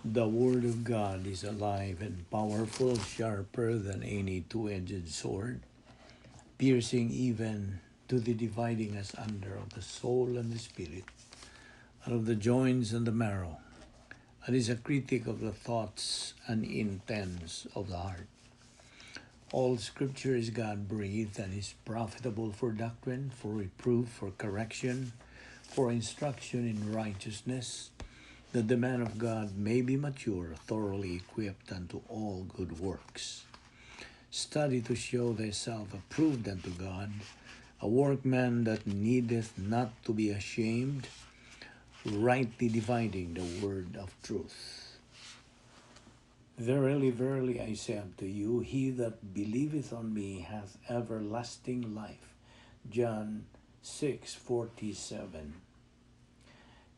The Word of God is alive and powerful, sharper than any two-edged sword, piercing even to the dividing us under of the soul and the spirit, and of the joints and the marrow, and is a critic of the thoughts and intents of the heart. All Scripture is God-breathed and is profitable for doctrine, for reproof, for correction, for instruction in righteousness, that the man of God may be mature, thoroughly equipped unto all good works. Study to show thyself approved unto God, a workman that needeth not to be ashamed, rightly dividing the word of truth. Verily, verily, I say unto you, he that believeth on me hath everlasting life. John 6:47.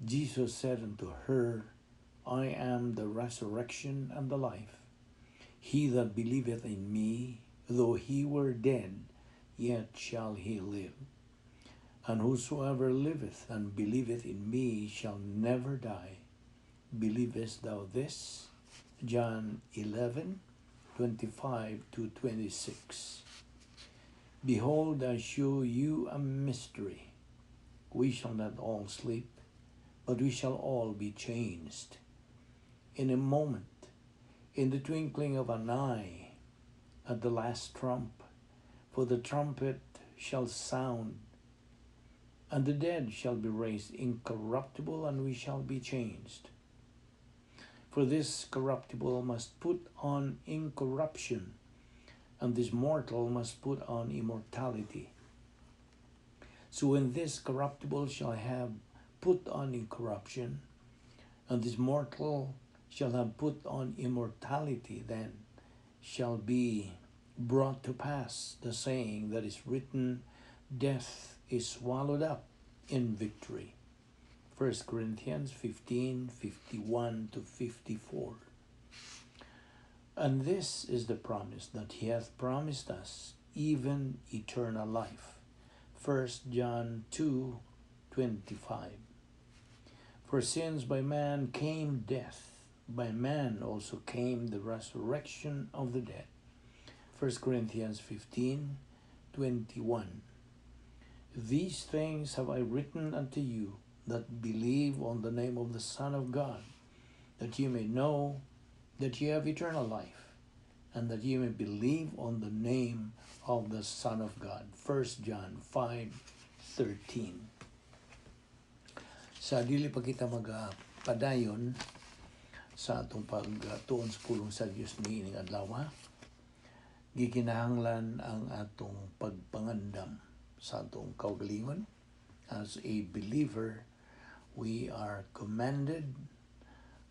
Jesus said unto her, I am the resurrection and the life. He that believeth in me, though he were dead, yet shall he live. And whosoever liveth and believeth in me shall never die. Believest thou this? John 11:25-26. Behold, I show you a mystery. We shall not all sleep, but we shall all be changed. In a moment, in the twinkling of an eye, at the last trump, for the trumpet shall sound, and the dead shall be raised incorruptible, and we shall be changed. For this corruptible must put on incorruption, and this mortal must put on immortality. So when this corruptible shall have put on incorruption, and this mortal shall have put on immortality, then shall be brought to pass the saying that is written, death is swallowed up in victory. 1 Corinthians 15:51-54. And this is the promise that he hath promised us, even eternal life. 1 John 2:25. For since by man came death, by man also came the resurrection of the dead. 1 Corinthians 15:21. These things have I written unto you that believe on the name of the Son of God, that ye may know that ye have eternal life, and that ye may believe on the name of the Son of God. 1 John 5:13. Sa dili pa kita magpadayon sa atong pagtuon sa pulong sa Dios niining adlaw, gikinahanglan ang atong pagpangandam sa atong kaugalingon. As a believer, we are commanded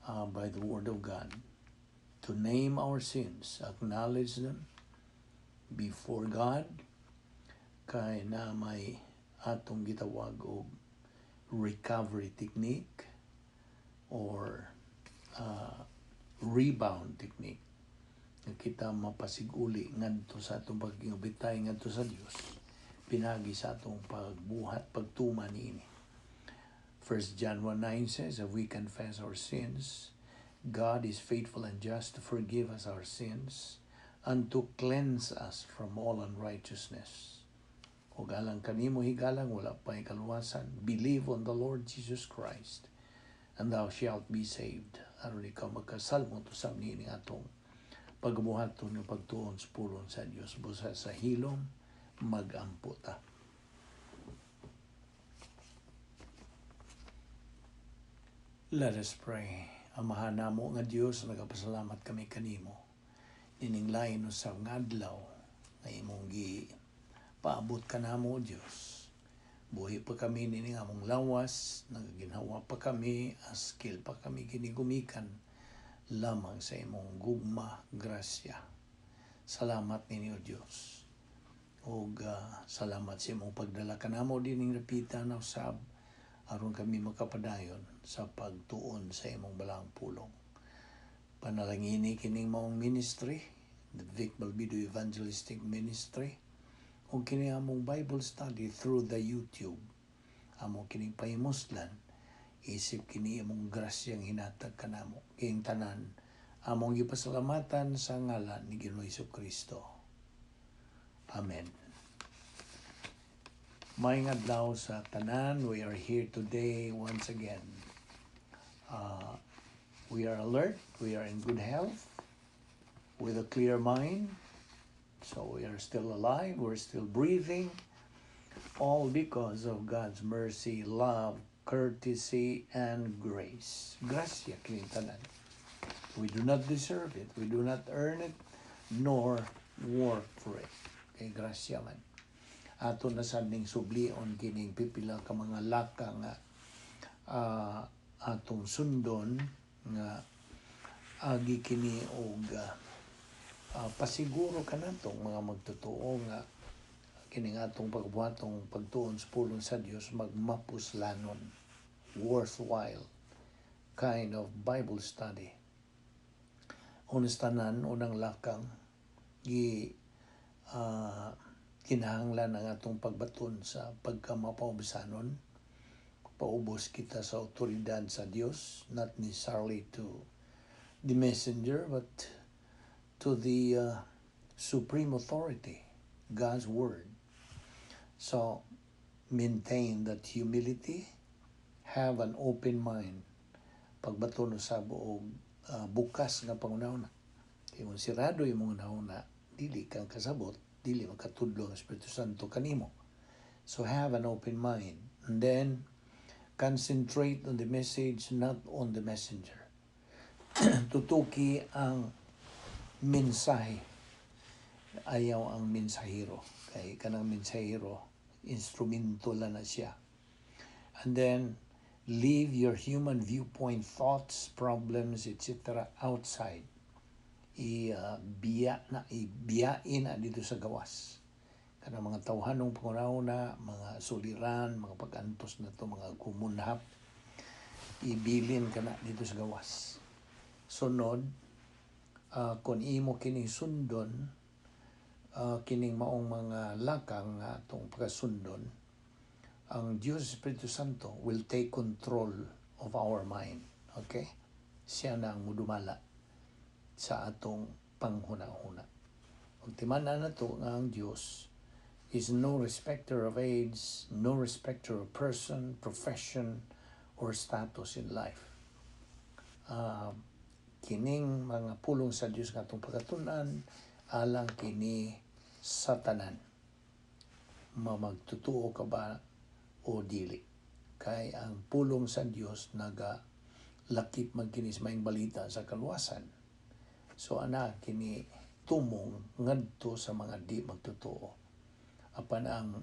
by the Word of God to name our sins, acknowledge them before God, kay na may atong gitawag og recovery technique or rebound technique. Kita mapasiguli ngadto sa atong pagkingabitay ngadto sa Dios, pinagi sa atong pagbuhat, pagtuman niini. 1 John 1:9 says, if we confess our sins, God is faithful and just to forgive us our sins and to cleanse us from all unrighteousness. O galang kanimo higalang, wala pa ikaluwasan. Believe on the Lord Jesus Christ, and thou shalt be saved. Aron ikaw magkasalmo to sa niining atong pagbuhaton ng pagtuon sa pulong sa Dios. Busa sa hilom, magampo ta. Let us pray. Amahan namo nga Dios, nagapasalamat kami kanimo. Ining lain sa ngadlaw na imong paabot ka namo, Dios. Buhi pa kami nining among lawas, nagaginhawa pa kami, askil pa kami ginigumikan lamang sa imong gugma, grasya. Salamat ninyo, Dios. O salamat sa imong pagdala ka namo dining napita na usab, aron kami makapadayon sa pagtuon sa imong balang pulong. Panalangini kining maong ministry, the Balbido Evangelistic Ministry, o kini among Bible study through the YouTube. Among kining pahimuslan, isip kini among grasyang hinatag kanamo king tanan among gipasalamatan sa ngalan ni Ginoong Jesucristo. Amen. Maayong adlaw sa tanan. We are here today once again. We are alert, we are in good health, with a clear mind. So we are still alive, we're still breathing, all because of God's mercy, love, courtesy, and grace. Gracia kinintanan. We do not deserve it, we do not earn it, nor work for it. Kay gracia man. Ato na sabing sublion kining pipila ka mga laka nga atong sundon nga agi kini og pasiguro kanatong mga magtotoo nga kining atong pagbuhatong pagtuon sa pulong sa Dios magmapuslanon, worthwhile kind of Bible study. Honestanan unang lakang kinahanglan ang atong pagbaton sa pagkamapaubusanon, paubos kita sa otoridad sa Dios, not necessarily to the messenger but to the supreme authority, God's word. So maintain that humility, have an open mind, pagbaton sa buog bukas nga pangunahuna. Kung sirado yung mga nauna, dili kang kasabot, dili makatudlo ang Espiritu Santo kanimo. So have an open mind. And then, concentrate on the message, not on the messenger. Tutuki ang mensahe. Ayaw ang mensahero. Kay kanang mensahero, instrumento lang na siya. And then, leave your human viewpoint, thoughts, problems, etc. outside. Ibiyain na dito sa gawas. Kanang mga tawhanong pangunahuna, mga suliran, mga pag-antos na to, mga kumunhap, ibilin ka na dito sa gawas. Sunod, kung imo kining sundon, kining maong mga lakang nga itong pagkasundon, ang Diyos Espiritu Santo will take control of our mind. Okay? Siya na ang mudumala sa atong panghuna-huna. Kung timanan na to nga ang Diyos is no respecter of age, no respecter of person, profession, or status in life. Kining mga pulong sa Diyos nga itong pagkatunan, alang kini satanan. Mamagtutuo ka ba o dili? Kay ang pulong sa Diyos lakip magkinis maing balita sa kaluwasan. So kini tumong ngadto sa mga di magtotoo. Apan ang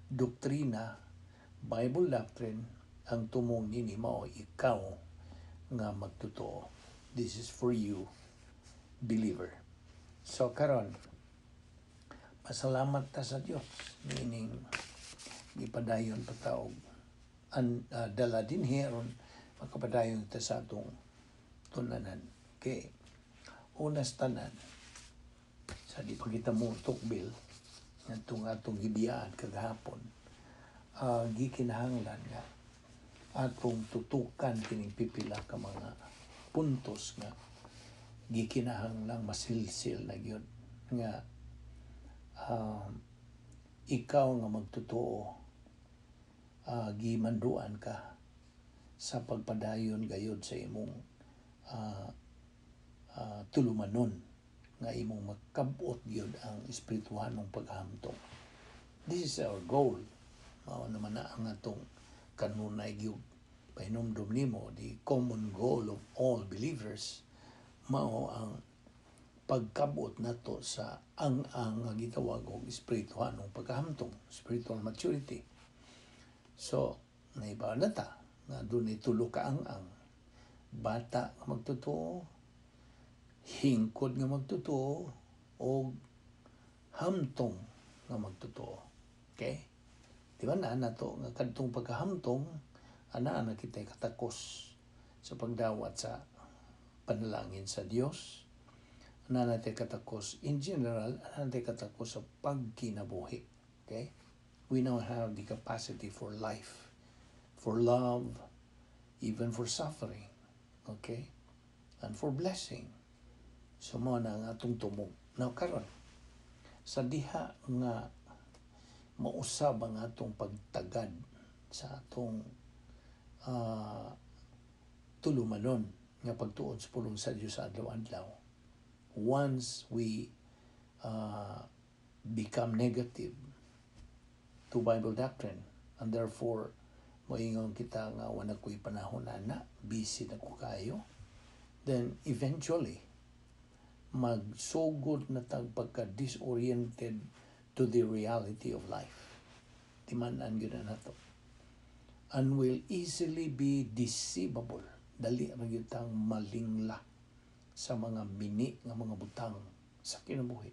doktrina, Bible doctrine, ang tumong nini mao ikaw nga magtotoo. This is for you, believer. So karon, pasalamat ta sa Dios, meaning ipadayon pataog dala din heron makapadayon ta sa atong tunanan. Okay. Unas tanan, sa di pa kita mo tukbil, atong gibiyaan kagahapon, gikinahanglan nga atong tutukan kining pipila ka mga puntos nga gikinahanglang masilsil na gyud nga ikaw nga magtotoo, gimanduan ka sa pagpadayon gayud sa imong tulumanon nga imong makabot gyud ang espirituhanong paghamtong. This is our goal. Mao naman na ang atong kanunay gyud pahinumdom nimo, the common goal of all believers mao ang pagkabot nato sa ang nga gitawag og espirituhanong paghamtong, spiritual maturity. So naibaw na ta nga dunay tulo ka ang bata nga magtotoo, hingkod nga magtotoo, o hamtong nga magtotoo. Okay? Di ba na to nga kadtong pagkahamtong, ana kita'y katakos sa pagdawat sa panalangin sa Dios. Ana natin katakos in general, ana natin katakos sa pagkinabuhi. Okay? We now have the capacity for life, for love, even for suffering, okay, and for blessing. So mo na ang atong tumog. Now karon sa diha nga mausab ang atong pagtagad sa atong tulumanon nga pagtuon sa pulong sa Dios sa adlaw-adlaw. Once we become negative to Bible doctrine, and therefore moingon kita nga wala ko'y panahon na busy na ko kayo, then eventually magsugod na tag pagka-disoriented to the reality of life. Timan-an yun na to. And will easily be deceivable. Dali ra gyud tang malingla sa mga mini nga mga butang sa kinabuhi.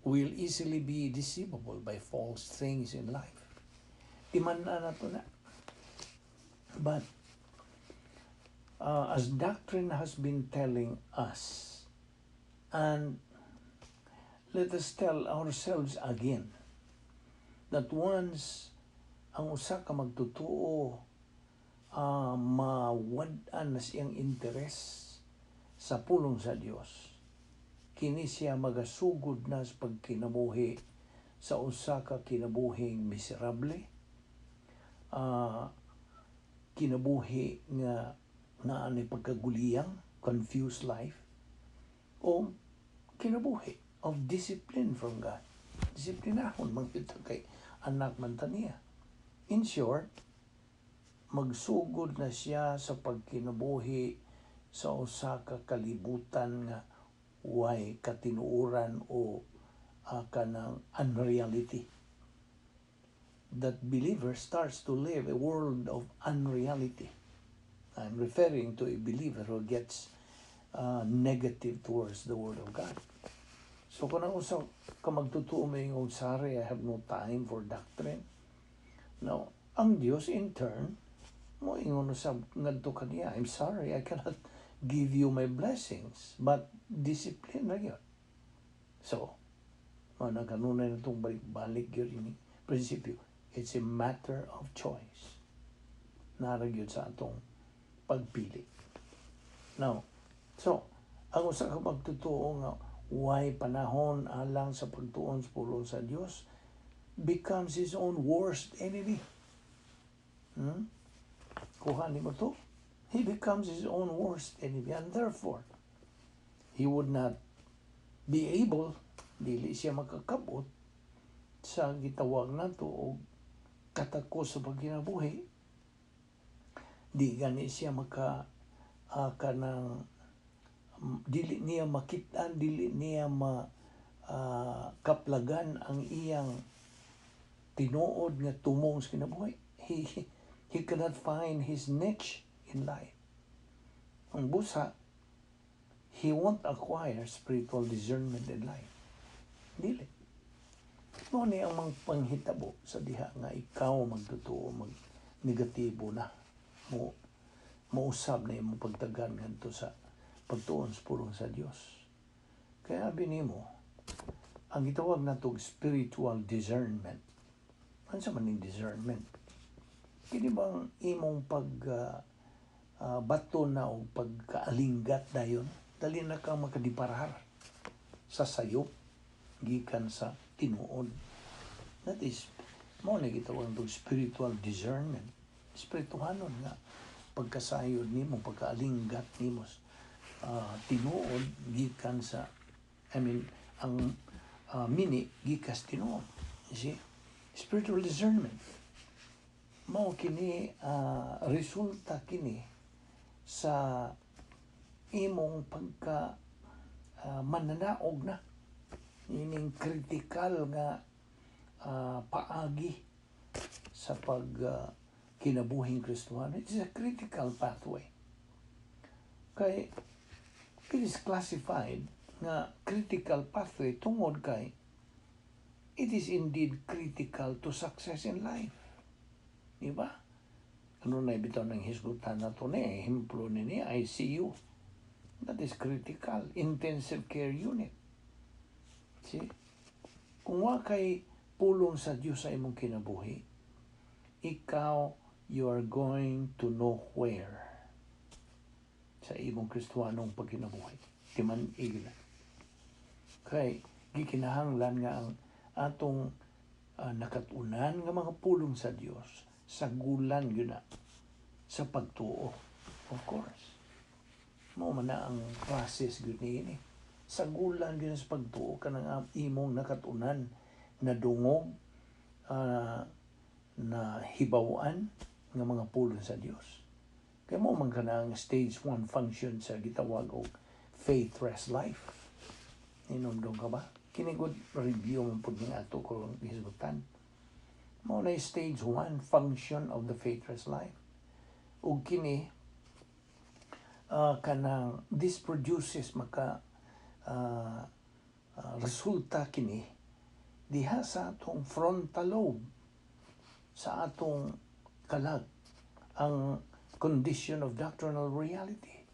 Will easily be deceivable by false things in life. Timan-an na to na. But as doctrine has been telling us, and let us tell ourselves again, that once ang usa ka magtutuo mawad-an na siyang interes sa pulong sa Dios, kini siya magasugod na sa pagkinabuhi sa usa ka kinabuhing miserable, kinabuhi nga anay pagkaguliyang, confused life, o kinabuhi of discipline from God. Disiplinahon man kita kay anak man ta niya. In short, magsugod na siya sa pagkinabuhi sa usa ka kalibutan nga way katinuoran o kanang unreality. That believer starts to live a world of unreality. I'm referring to a believer who gets negative towards the Word of God. So kung ang usa ka magtutuo may ingong, sorry, I have no time for doctrine. Now, ang Dios in turn, mo ingon sa ngadto kaniya, I'm sorry, I cannot give you my blessings, but discipline na yun. So, kanunay na itong balik-balik yun ini prinsipyo. It's a matter of choice. Narag yun sa atong pagpili. Now, so, ang usa ka magtutuo nga why panahon alang sa pagtuon sa pulong sa Dios becomes his own worst enemy. Kuhanin mo to? He becomes his own worst enemy, and therefore he would not be able, dili siya makakabot sa gitawag nato og katakos sa pagkinabuhi. Di gani siya kanang dili niya makitaan, dili niya kaplagan ang iyang tinuod nga tumong sa kinabuhi. He cannot find his niche in life. Ang busa, he won't acquire spiritual discernment in life. Dili. Mo ni ang panghitabo sa diha nga ikaw magtutuo, negatibo na. Mausab na imong pagtagan ngadto sa pagtuon sa pulong sa Dios. Kaya binimo, ang gitawag natong spiritual discernment. Ano sa maning discernment? Kini bang imong bato na o pagkaalinggat dayon, dali na ka makadiparar sa sayop gikan sa tinuod. That is, mo na gitawag natong spiritual discernment. Spirituhanon nga pagkasayod nimo, pagkaalinggat nimo tinuod gikan sa ang mini gikas tinuod. You see, spiritual discernment mao kini resulta kini sa imong pagka mananaog na ining critical nga paagi sa pag kinabuhing Kristohano. It is a critical pathway. Kay it is classified nga critical pathway tungod kay it is indeed critical to success in life. Diba? Ano na ibitaw ng hisgutan na ito himplo ni ICU. That is critical. Intensive care unit. See? Kung wa kay pulong sa Diyos sa imong kinabuhi, ikaw you are going to know where sa imong Kristiyanong pagkinabuhi. Timan igla. Kay gikinahanglan nga ang atong nakatunan nga mga pulong sa Dios sagulan gyud na sa pagtuo. Of course. Mao man na ang process gyud niini. Sagulan gyud sa pagtuo kanang imong nakatunan na dungog na hibaw-an nga mga pulong sa Dios. Kaya mo man kanang stage 1 function sa gitawag og faith rest life. Inundong ka ba? Kinigod review man pud ning ato ko hisgutan. Mao na stage 1 function of the faith rest life. Ug kini kanang this produces maka resulta kini diha sa atong frontal lobe sa atong kalag ang condition of doctrinal reality.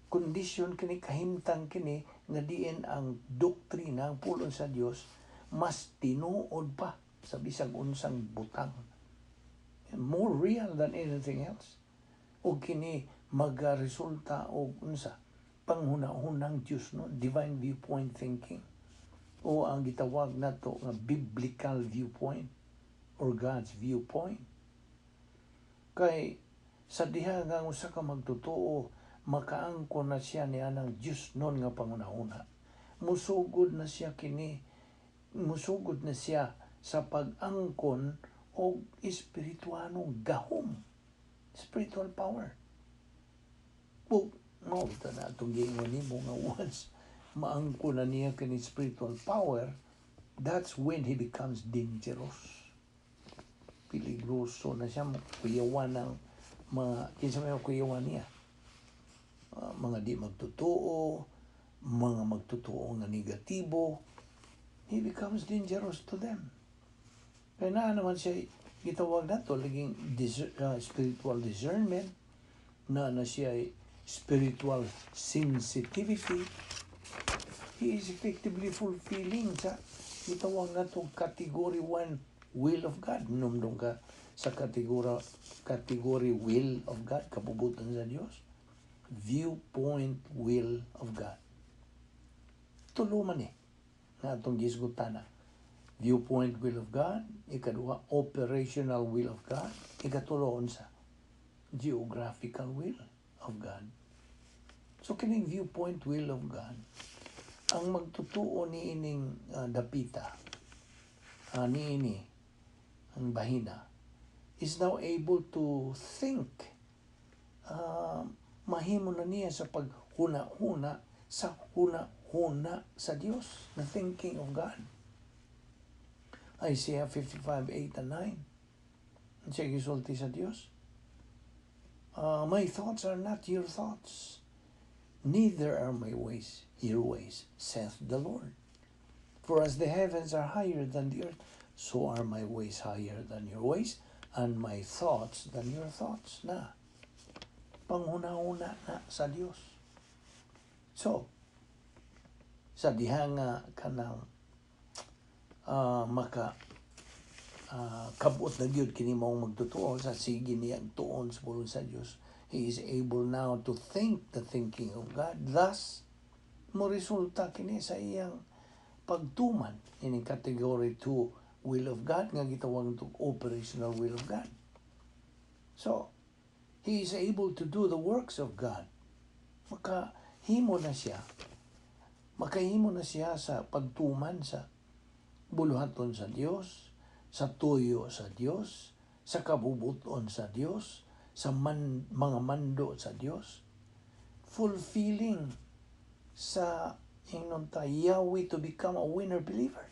Condition kini kahimtang kini nga diin ang doktrina ang pulong sa Dios mas tinuod pa sa bisag unsang butang. More real than anything else. O kini magaresulta og unsa panghuna-hunang Dios no, divine viewpoint thinking. O ang gitawag nato nga biblical viewpoint or God's viewpoint. Kay sa diha nga usa ka magtotoo makaangkon na siya niya ng Diyos noon nga pangunahuna. Musugod na siya sa pag-angkon o espirituanong gahom. Spiritual power. O, ito na itong gingon mo nga once maangkon na niya kini spiritual power, that's when he becomes dangerous. Piligroso na siya, kuyawan ng kinsa may kuyawan niya. Mga di magtotoo, mga magtotoo nga negatibo, he becomes dangerous to them. Kaya na naman siya, gitawag na to, laging spiritual discernment, na siya spiritual sensitivity. He is effectively fulfilling sa gitawag na to category 1 will of God. Numdong ka sa category will of God, kapubutan sa Diyos. Viewpoint will of God. Tuluman nga atong gisgutana. Viewpoint will of God, ikaduha operational will of God, ikatulo sa geographical will of God. So kining viewpoint will of God ang magtutuo ni ining dapita niini ang bahina is now able to think mahimo na niya sa paghuna-huna sa huna-huna sa Dios, the thinking of God. Isaiah 55:8 and 9. Siya gisulti sa Dios. My thoughts are not your thoughts, neither are my ways your ways, saith the Lord. For as the heavens are higher than the earth, so are my ways higher than your ways, and my thoughts than your thoughts. Na panghuna-huna na sa Dios. So, sa diha nga kanang kabot na gyud kini mao magtotoo sa sige niya tuon sa pulong sa Dios. He is able now to think the thinking of God. Thus, mo resulta kini sa iyang pagtuman in category 2 will of God nga gitawag to operational will of God. So, he is able to do the works of God. Makahimo na siya sa pagtuman sa buluhaton sa Dios, sa tuyo sa Dios, sa kabubuton sa Dios, sa mga mando sa Dios, fulfilling sa Yahweh to become a winner believer.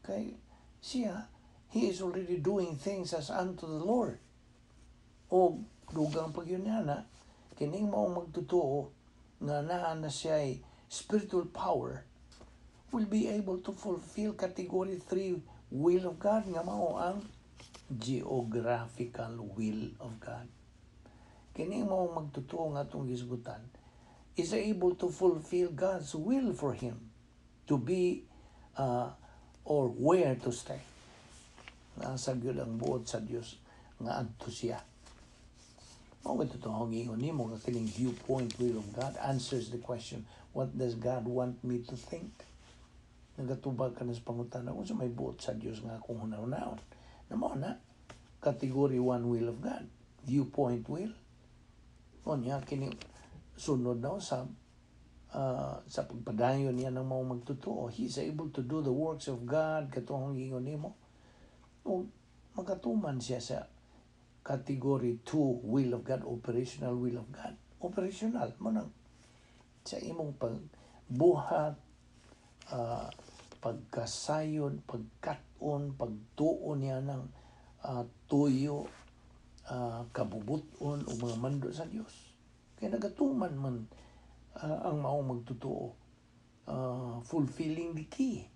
Okay? Siya, he is already doing things as unto the Lord. O dugang pagyunana, kining mao magtotoo nga naa na siya ay spiritual power will be able to fulfill category 3 will of God nga mao ang geographical will of God. Kining mao magtotoo nga atong gisgutan is able to fulfill God's will for him to be or where to stay. Nasa gyud ang buot sa Dios nga adto siya. Mao ito ang ingon nimo nga kining viewpoint will of God answers the question, what does God want me to think? Nagatubag ka na sa pangutana kung sa may buot sa Dios nga akong hunaw-hunaon. Namo na category 1 will of God, viewpoint will. Onya kini sunod daw sa pagpadayon niya ng mga magtotoo, he's able to do the works of God katong ingon nimo. O magatuman siya sa category 2 will of God, operational will of God. Operational mo nang sa imong pagbuhat, pagkasayon, pagkaton, pagtuon niya ng tuyo, kabubuton o mga mando sa Dios. Kaya nagatuman man ang maong magtotoo, fulfilling the key.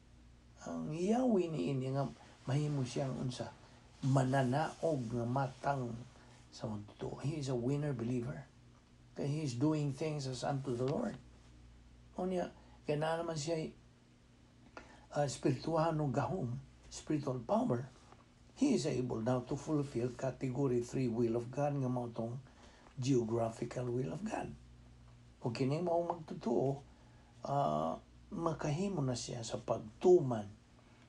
Ang Yahweh ni ini nga mahimo siyang unsa mananaog nga matang sa magtotoo. He is a winner believer. Kaya he is doing things as unto the Lord. Kaya na naman siya spiritual no gahom, spiritual power. He is able now to fulfill category 3 will of God nga mao tong geographical will of God. Kung kini mao magtotoo, makahimo na siya sa pagtuman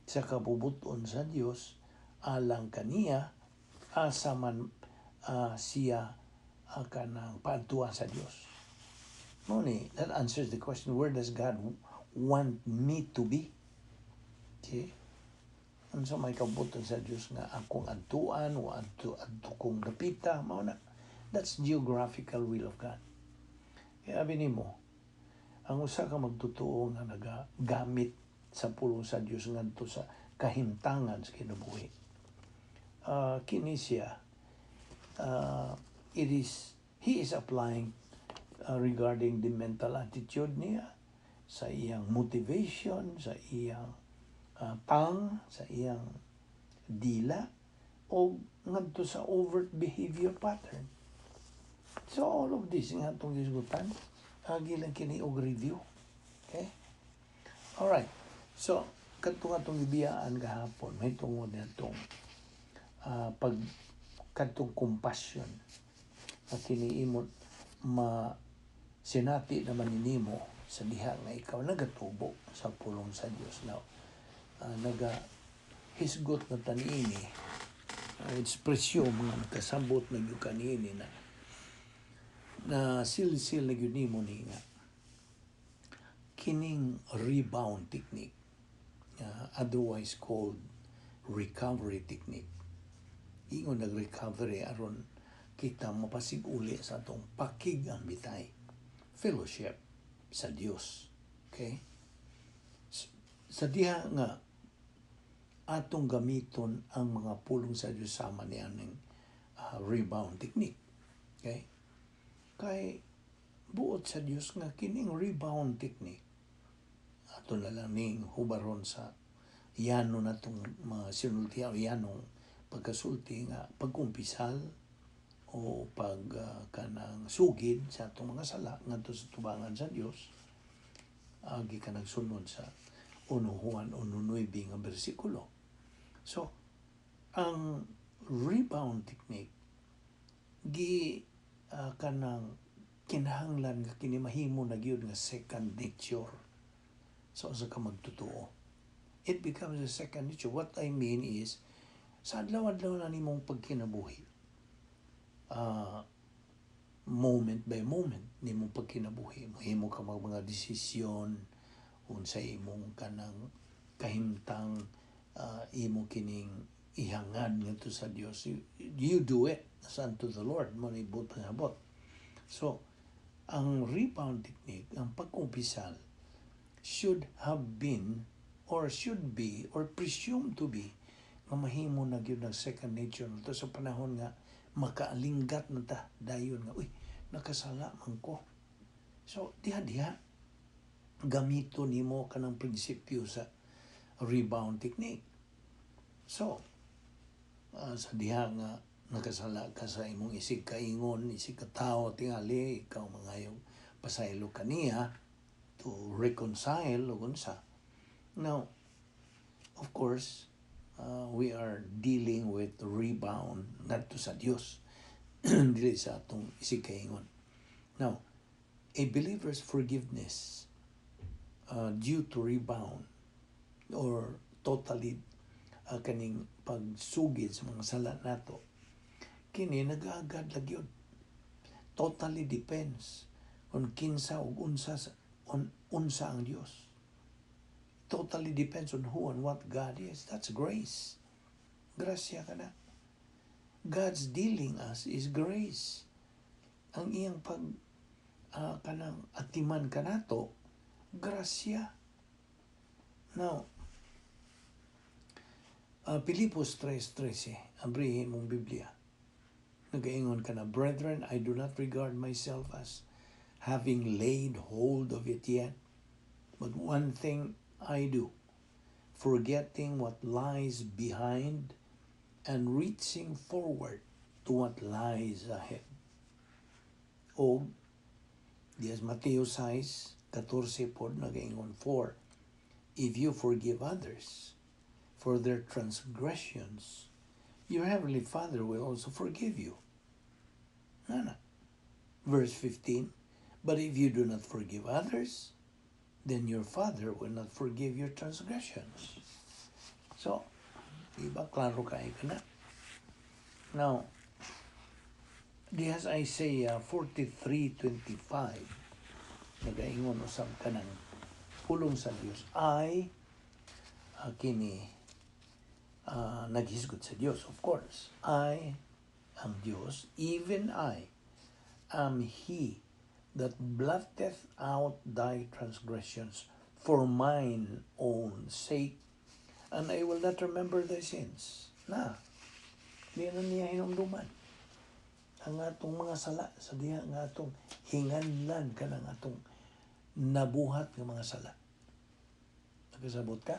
sa kabubuton sa Dios alang kaniya asa man siya kanang paadtuan sa Dios. Muni, that answers the question, where does God want me to be? Okay? Unsa may kabubuton sa Dios nga akong adtuan o adto kong dapita, mao na. That's geographical will of God. Kaya nimo, ang usa ka magtotoo nga nagagamit sa pulong sa Dios ngadto sa kahimtangan sa kinabuhi. Kini siya, he is applying regarding the mental attitude niya, sa iyang motivation, sa iyang sa iyang dila, o ngadto sa overt behavior pattern. So all of this nga itong gisgutan, agi lang kini og review. Okay? Alright. So, katong ibiyaan gahapon, may tungod na itong katong compassion. At kiniimot sinati naman ninimo sa diha nga ikaw nagatubo sa pulong sa Dios. Now, hisgot na taniini, ekspresyon mga kasambot na yung kanini na sil-sil na yun mo ni nga kining rebound technique, otherwise called recovery technique. Ingon nag-recovery aron kita mapasig uli sa atong pakigang bitay, fellowship sa Dios. Okay? Sa diha nga atong gamiton ang mga pulong sa Dios sama niya ng rebound technique. Okay? Kay buot sa Dios nga kining rebound technique ato na lang ning hubaron sa yano na itong mga sinulti o yanong pagkasulti nga pagkumpisal o kanang sugid sa itong mga sala ngadto sa tubangan sa Dios. Agi ka nagsunod sa 1 Juan 1:9 nga bersikulo. So, ang rebound technique kanang kinahanglan nga kini mahimo na gyud nga second nature. So sa ka magtotoo, it becomes a second nature. What I mean is, sa adlaw-adlaw na nimong pagkinabuhi, moment by moment nimong pagkinabuhi, mahimo ka mga desisyon unsay imong kanang kahimtang, imo kining ihangad ngadto sa Dios. You do it as unto the Lord, manibot panabot. So, ang rebound technique, ang pagkumpisal, should have been or should be or presumed to be nga mahimo na gyud ng second nature nito sa panahon nga makaalinggat na ta dayon nga nakasala man ko. So diha gamito nimo kanang prinsipyo sa rebound technique. So sa diha nga nakasala ka sa imong isig kaingon, isig katawo tingali, ikaw mangayong pasaylo kaniya to reconcile o unsa. Now, of course, we are dealing with rebound ngadto sa Dios dili sa atong isikaingon. Now, a believer's forgiveness due to rebound or totally kaning pagsugid sa mga sala nato, kini nag-aagad lagyod. Totally depends on kinsa ug unsa ang Dios. Totally depends on who and what God is. That's grace. Grasya ka na. God's dealing us is grace. Ang iyang kanang atiman ka nato, grasya. Now, Pilipos 3:13, abrihin mong Biblia. Nagaingon ka na, Brethren, I do not regard myself as having laid hold of it yet, but one thing I do, forgetting what lies behind and reaching forward to what lies ahead. O, dias Mateo 6:14 pod nagaingon, For if you forgive others for their transgressions, your heavenly Father will also forgive you. Nana. Verse 15, But if you do not forgive others, then your Father will not forgive your transgressions. So, diba, klaro kayo ka na. Now, dias Isaiah 43:25, nagaingon usab ka ng pulong sa Dios. Naghisgot sa Dios, of course. I ang Dios, even I am He that blotteth out thy transgressions for mine own sake, and I will not remember thy sins. Di na niya hinumduman ang atong mga sala sa diha nga atong hinganlan ka ng atong nabuhat ng mga sala. Nagkasabot ka?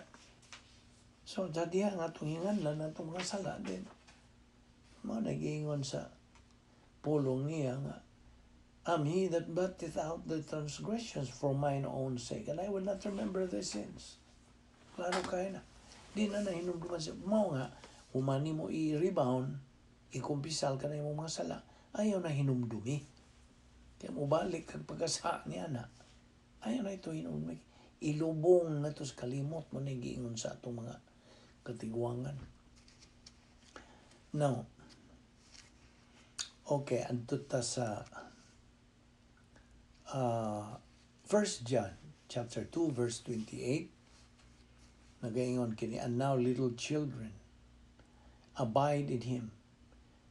So, sa diha nga atong hinganlan ng atong mga sala din. Nag-iingon sa pulong niya nga, I'm He that blotteth out the transgressions for mine own sake, and I will not remember their sins. Klaro kayo na. Di na hinumduman siya. Mao nga, humani mo i-rebound, ikumpisal ka na yung mga sala, ayaw na hinumdumi. Kaya mo balik kag pagkasa niya na. Ayaw na ito hinumdumi. Ilubong na ito sa kalimot mo na giingon sa atong mga katigwangan. Now, okay, adto ta sa 1 John chapter 2 verse 28, nagaingon kini, And now little children, abide in Him,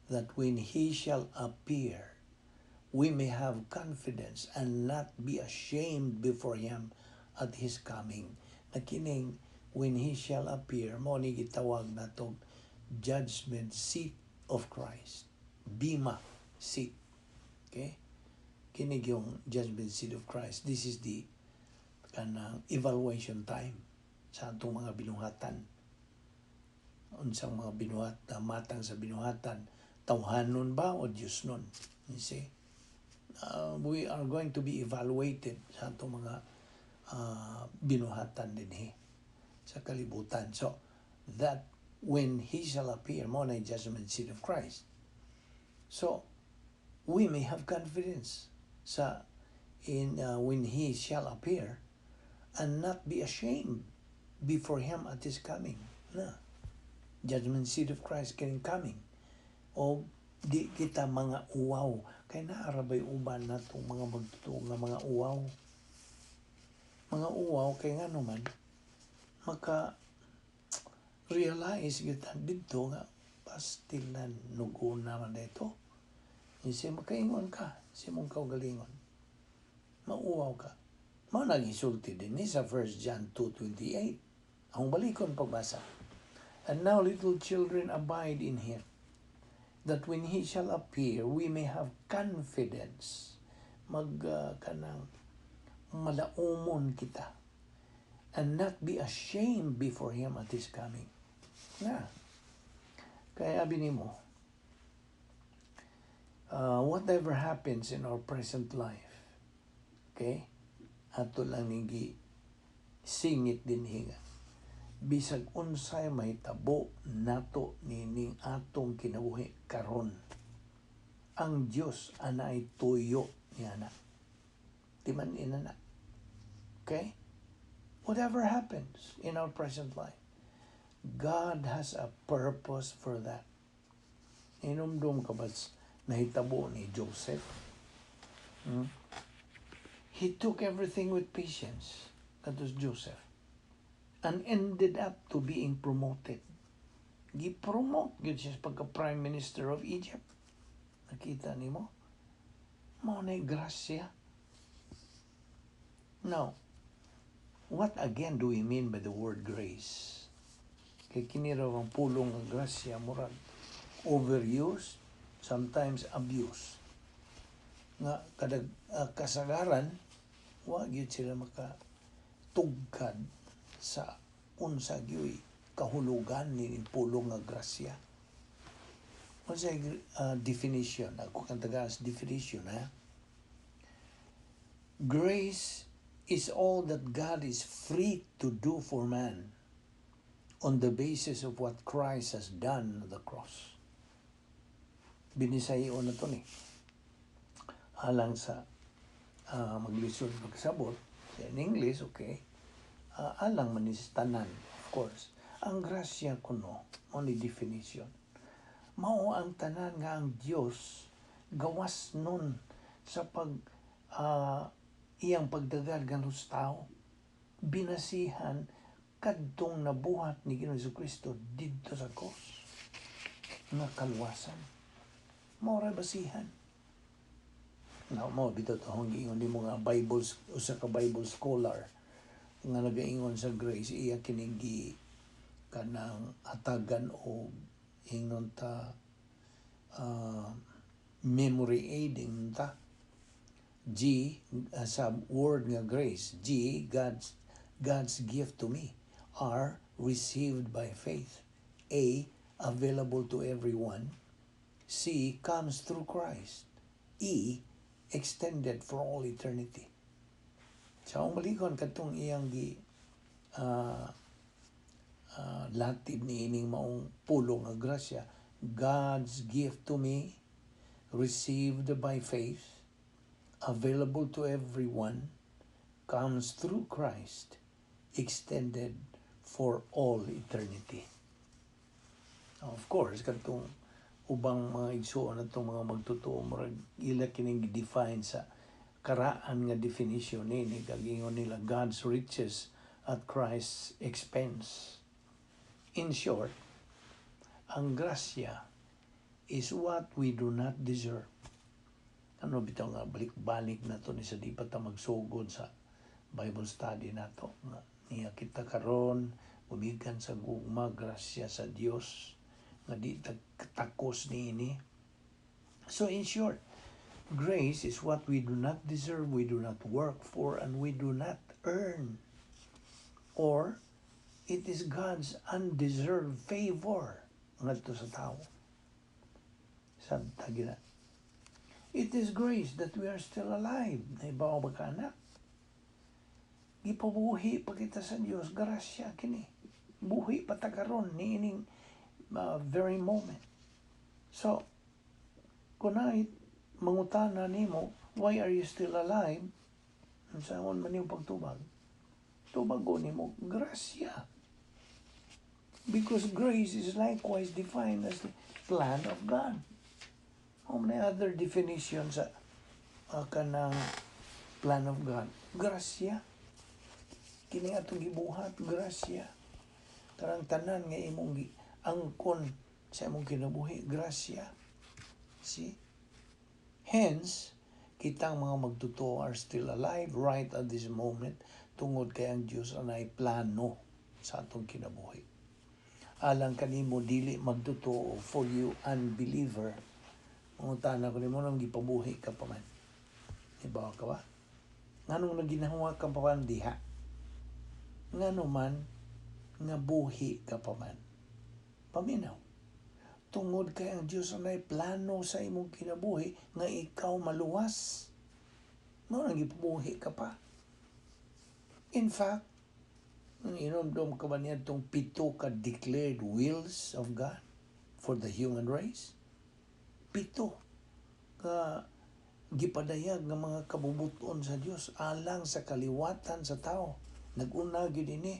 that when He shall appear, we may have confidence and not be ashamed before Him at His coming. Nakining, when He shall appear, mo ni gitawag na itong judgment seat of Christ. Bima seat. Okay? Kinig yung judgment seat of Christ. This is the kanang evaluation time sa atong mga binuhatan. Unsang mga binuhat na matang sa binuhatan, tawhanon ba o Diyos nun? You see? We are going to be evaluated sa atong mga binuhatan din sa kalibutan. So, that when He shall appear, mo na judgment seat of Christ. So, we may have confidence when He shall appear and not be ashamed before Him at His coming. Judgment seat of Christ coming. O di kita mga uwaw. Kaya naarabay uban na itong mga magtutuong na mga uwaw. Mga uwaw, kaya nga naman, maka-realize kita dito nga, pastil na nugo naman dito. Kasi makaingon ka, si mong kaugalingon. Mauwaw ka. Mga nag-isulti din ni sa 1 John 2:28. Ang balikon pagbasa. And now little children abide in Him, that when He shall appear, we may have confidence. Kanang malaumon kita. And not be ashamed before Him at His coming. Kaya abini mo, whatever happens in our present life, okay, ato lang nigi singit din hinga. bisag unsay mahitabo nato nining atong kinabuhi karon, ang Dios anay tuyo niya na. Timan inana. Okay? Whatever happens in our present life, God has a purpose for that. Inumdum ka ba nahitabo ni Joseph? He took everything with patience. That was Joseph. And ended up to being promoted. Gi-promote yun siya pagka-Prime Minister of Egypt. Nakita ni mo? Maunay grasya. Now, what again do we mean by the word grace? Kay kiniraw ang pulong ng grasya, murag overused, sometimes abused. Nga kadag kasagaran, wag yun sila makatugkad sa unsa gyoy kahulugan ni pulong nga grasya. What's a definition? Ako kang tagas definition, ha? Grace is all that God is free to do for man on the basis of what Christ has done on the cross. Binisayo na to ni. Alang sa maglisod pagsabot, in English, okay, alang manistanan, of course. Ang grasya kuno, only definition. Mao ang tanan nga ang Dios gawas nun sa iyang pagdagad ganos tao, binasihan kadtong nabuhat ni Ginoong Jesucristo didto sa cross nga kalwasan. Mao ra basihan. Now, mo bitaw tahong giingon nimo nga Bible, usa ka Bible scholar nga nagaingon sa grace, iya kining kanang hatagan o ingnon ta memory aiding ta. G sa word nga grace, G God's gift to me. R received by faith. A available to everyone. C comes through Christ. E extended for all eternity. Sa umalikon katong iyang latid ni ining maong pulong nga grasya, God's gift to me, received by faith, available to everyone, comes through Christ, extended for all eternity. Now, of course, katong ubang mga igsoon at mga magtotoo, marag ila kining define sa karaan nga definition ni kagingon nila God's riches at Christ's expense. In short, ang grasya is what we do not deserve. Ano bitaw nga balik-balik na to ni sa di pa ta magsugod sa Bible study na to. Niya kita karon umigan sa gugma grasya sa Dios nga di takos niini. So in short, grace is what we do not deserve, we do not work for, and we do not earn. Or it is God's undeserved favor ngadto sa tao. Sabta gina. It is grace that we are still alive. Naibaw ba ka anak? Gipabuhi pa kita sa Diyos. Grasya kini. Buhi pa ta karon ni ining very moment. So, kunay mangutana nimo, why are you still alive? Saan man yung pagtubag? Tubago nimo, grasya. Because grace is likewise defined as the plan of God. May other definition sa kanang plan of God. Grasya. Kini atong gibuhat, grasya. Karang tanan nga imong angkon sa imong kinabuhi, grasya. See? Hence, kitang mga magtotoo are still alive right at this moment tungod kay ang Diyos anay plano sa atong kinabuhi. Alang kanimo dili magtotoo, for you unbeliever, mangutana ko nimo nang gipabuhi ka pa man. Ibaw ka ba? Nganong naginawa ka pa man diha? Ngano man nga buhi ka pa man. Paminaw. Tungod kay ang Diyos anay plano sa imong kinabuhi nga ikaw maluwas. Mo nang gipabuhi ka pa. In fact, Inomdom ka ba niya itong 7 ka declared wills of God for the human race? 7 ka gipadayag ng mga kabubuton sa Dios alang sa kaliwatan sa tao. Nag-una gyud ini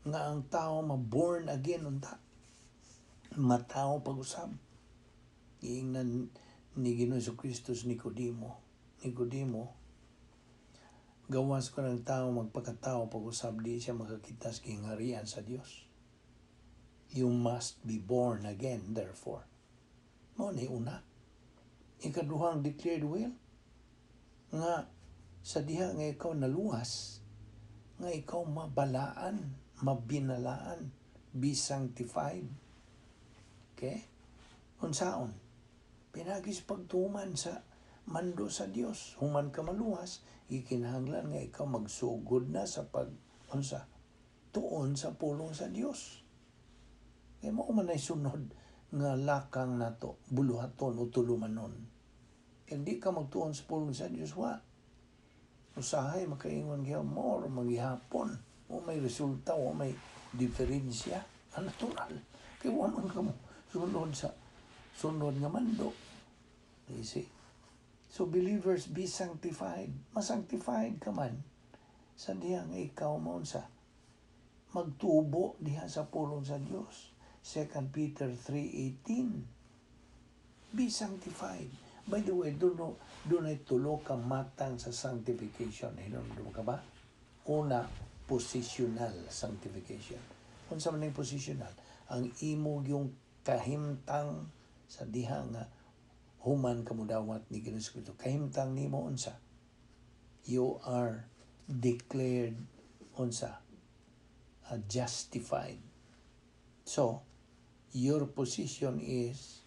nga ang tao ma-born again unta. Matao pag-usab. Giingnan ni Ginoong Jesucristo Nicodemo, gawas ko ng tao magpakatao pag-usab di siya makakita sa kingharian sa Dios. You must be born again, therefore. Mo ni una. Ikaduhang declared will nga sa diha nga ikaw naluwas, nga ikaw mabalaan, mabinalaan, be sanctified. Okay? Unsaon? Pinagis pagtuman sa mando sa Dios. Human ka maluwas, ikinahanglan nga ikaw magsugod na sa tuon sa pulong sa Dios. Kaya mo man ay sunod nga lakang nato, buluhaton o tulumanon. Kaya di ka magtuon sa pulong sa Dios, usahay makaingon kaya mo o maghihapon o may resulta o may diferensya natural. Kaya waman ka mo sunod nga mando. You see? So believers, be sanctified. Masanctified ka man sa diha nga ikaw maunsa magtubo diha sa pulong sa Dios. 2 Peter 3:18. Be sanctified. By the way, doon ay tulo ka matang sa sanctification. Hinumdum ka ba? Una, positional sanctification. Kung sa maning positional, ang imo yung kahimtang sa diha nga human kamudawat ni Ginoong Jesucristo. Kahimtang nimo unsa? You are declared unsa? Justified. So, your position is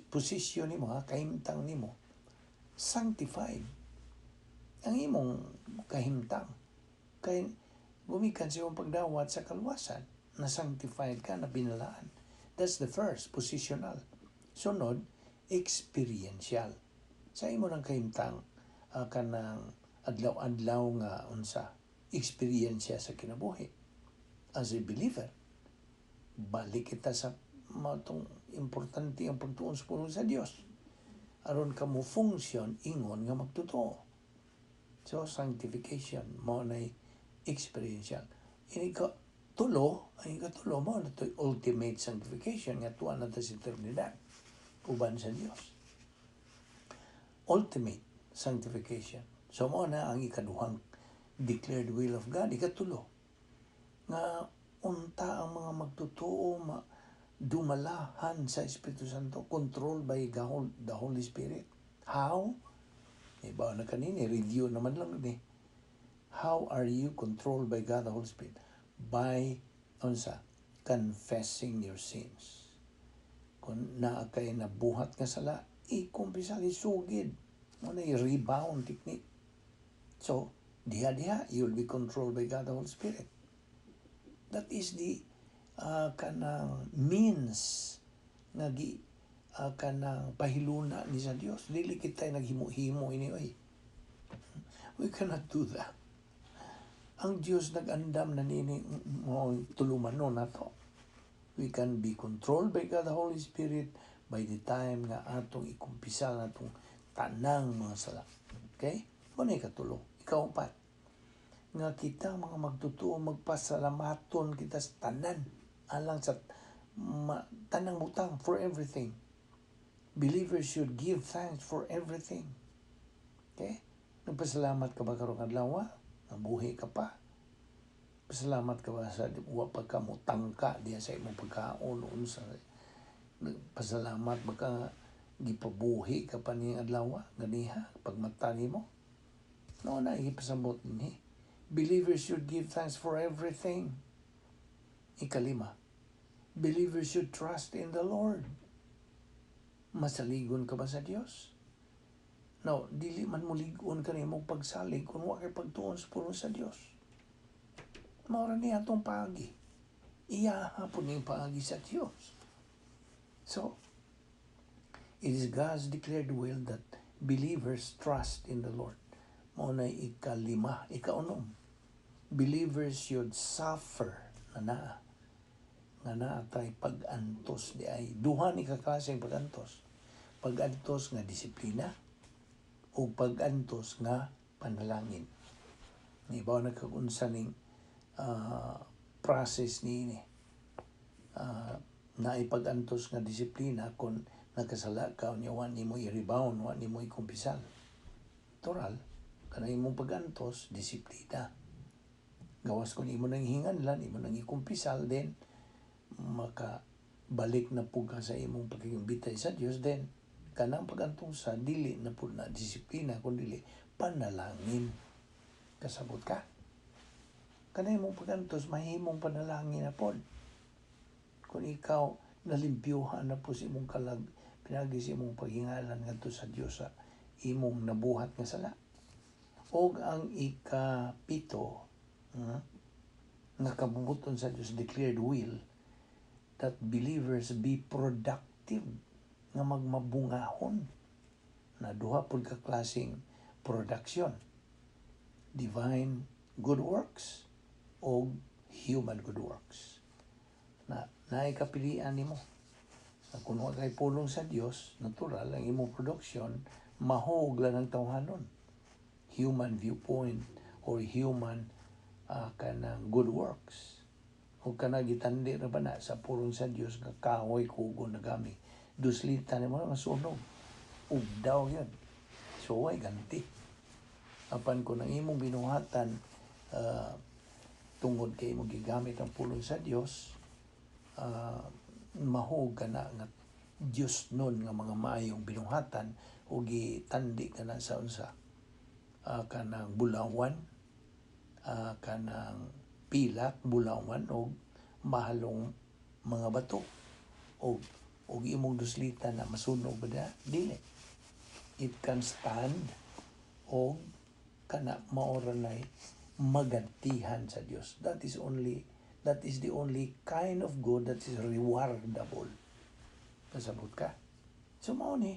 position nimo, kahimtang nimo, sanctified. Ang imong kahimtang kay gumikan sa imong pagdawat sa kaluwasan, na sanctified ka, na binalaan. That's the first, positional. Sunod, experiential. Sa imo ng kahimtang kanang adlaw-adlaw nga unsa experience sa kinabuhi. As a believer, balik kita sa matong importante ang pagtuon sa pulong sa Dios. Aron ka mo function ingon nga magtotoo. So sanctification mo na experiential. Ang ikatulo mo na ito ultimate sanctification nga tuwa na ito sa eternidad uban sa Dios. Ultimate sanctification. So mo na ang ikaduhang declared will of God. Ikatulo nga unta ang mga magtotoo dumalahan sa Espiritu Santo, controlled by the Holy Spirit. How? Iba na kanini, review naman lang ni. How are you controlled by God the Holy Spirit? By confessing your sins. Kung naa kay nabuhat nga sala, ikumpisa isugid. Muna rebound technique. So, diha you'll be controlled by God the Holy Spirit. That is the kanang means nga kanang pahiluna ni sa Dios. Dili kita naghimo-himo ini oy. We cannot do that. Ang Dios nag-andam na nini mo tulumanon nato. We can be controlled by God the Holy Spirit by the time nga atong ikumpisa natong tanang mga sala. Okay? Muna ikatulo. Ikaupat. Nga kita mga magtutuo magpasalamaton kita sa tanan alang sa tanang butang for everything. Believers should give thanks for everything. Okay? Nagpasalamat ka ba karong adlaw? Nabuhi ka pa? Pasalamat ka ba sa wa pagkamutangka diya sa imong pagkaon unsa? Pasalamat ba ka gipabuhi ka pa niyang adlaw ganiha pagmata nimo? No na ipasabot ni. Believers should give thanks for everything. Ikalima, believers should trust in the Lord. Masaligon ka ba sa Dios? No, dili man muligon ka nimo pagsalig kung wa kay pagtuon sa pulong sa Dios. Maura niya itong paagi. Iyahapon yung paagi sa Diyos. So, it is God's declared will that believers trust in the Lord. Mauna ikalima, ikaunom. believers should suffer na nga naatay pag-antos di ay duha ni kaklaseng pag-antos. Pag-antos nga disiplina o pag-antos nga panalangin. Ibaw na kagunsa ning process ni na ipag-antos nga disiplina kung nagkasala ka unya wa nimo i-rebound, wa nimo ikumpisal. Toral, kanang imong pag-antos disiplina. Gawas kung imo nang hinganlan, imo nang ikumpisal, then makabalik na po ka sa imong pagkikimbitay sa Dios, then kanang pag-antos sa dili na po na disiplina kundi panalangin. Kasabot ka? Kanang imong pag-antos mahimong panalangin na po. Kung ikaw nalimpyuhan na po sa imong kalag, pinagi sa imong paghingalan ngadto sa Dios sa imong nabuhat nga sala. Og ang ikapito nga kabubuton sa Dios declared will that believers be productive nga magmabungahon na duha pud ka klaseng production, divine good works o human good works. Na naay kapilian nimo. Kung wa kay pulong sa Dios, natural ang imong production mahog lang ang tawhanon. Human viewpoint or human kanang good works. O kanang gitandi ra ba na sa pulong sa Dios nga kahoy kugo na gami. Duslita nimo nga sunog. Ugdaw yun. So way ganti. Apan kung ang imong binuhatan tungod kay mo gigamit ang pulong sa Dios, mahog ka na nga Diyos nun nga mga maayong binuhatan o gitandi ka na sa unsa kanang bulawan, kanang pilak, bulawan o mahalong mga bato o imong duslita na masunog ba na? Dili. It can stand o kana maora na'y magantihan sa Dios. That is the only kind of good that is rewardable. Kasabot ka? So mao ni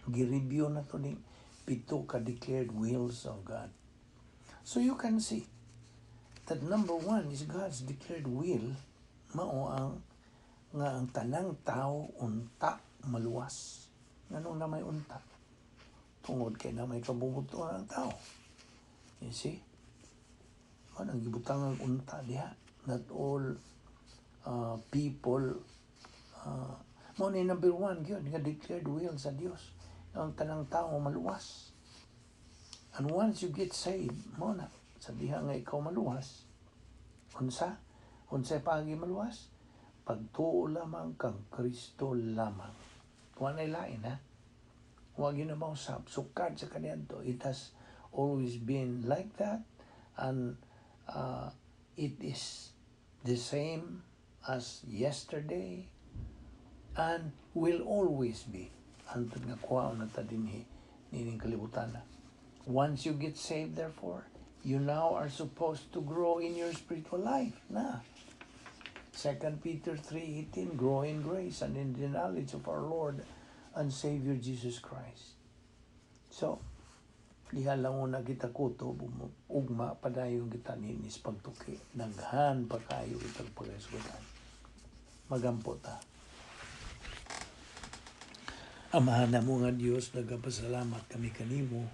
gi-review na to ning pito ka declared wills of God. So you can see that number 1 is God's declared will, mao ang tanang tao unta maluwas. Nganong na may unta? Tungod kay na may kabubutuhan ang tao. You see? Anong gibutang ang unta diha? Not all people mo ni number 1 gyud nga declared will sa Dios. Ang tanang tao maluwas. And once you get saved, mo na sa diha nga ikaw maluwas. Unsa pagi maluwas? Pagtuo lamang kang Kristo lamang. Wa nay lain ha. Wa gyud na mausab sukad sa kaniadto. It has always been like that, and it is the same as yesterday and will always be antod nga kuhaon na ta dinhi nining kalibutan. Once you get saved, therefore, you now are supposed to grow in your spiritual life. Na 2 Peter 3:18, grow in grace and in the knowledge of our Lord and Savior Jesus Christ. So, diha lang una kita kuto, ugma padayon kita ninis pagtuki. Naghan pa kayo itang pag-eskutan. Magampo ta. Amahan na mo nga Diyos, nagapasalamat kami kanimo.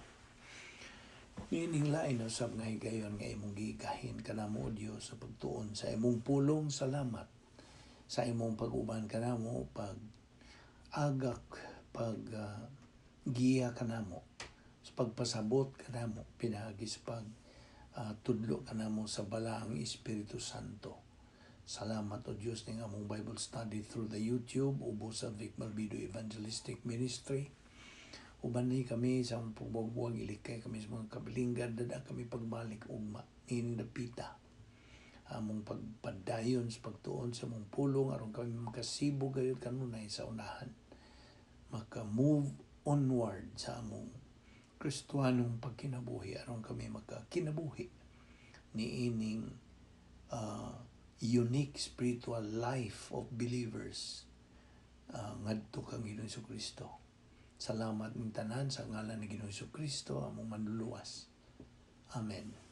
Nining lain usab nga higayon nga imong gigahin kanamo Dios sa pagtuon sa imong pulong. Salamat sa imong pag-uban kanamo, pag-agak, giya kanamo, sa pagpasabot kanamo, pinagi sa tudlo kanamo sa balaang Espiritu Santo. Salamat o Diyos ning among Bible study through the YouTube ubo sa Balbido Evangelistic Ministry. Uban ni kami sa among pagbuwag ilikay kami sa mga kabilinggan, dada kami pagbalik ugma in the pita. Among pagpadayon sa pagtuon sa among pulong aron kami makasibo gayud kanunay sa unahan. Maka-move onward sa among Kristiyanong pagkinabuhi aron kami makakinabuhi ni ining unique spiritual life of believers ngadto kang Ginoong Jesucristo. Salamat ng tanan sa ngalan ni Ginoong Jesucristo among manluluwas. Amen.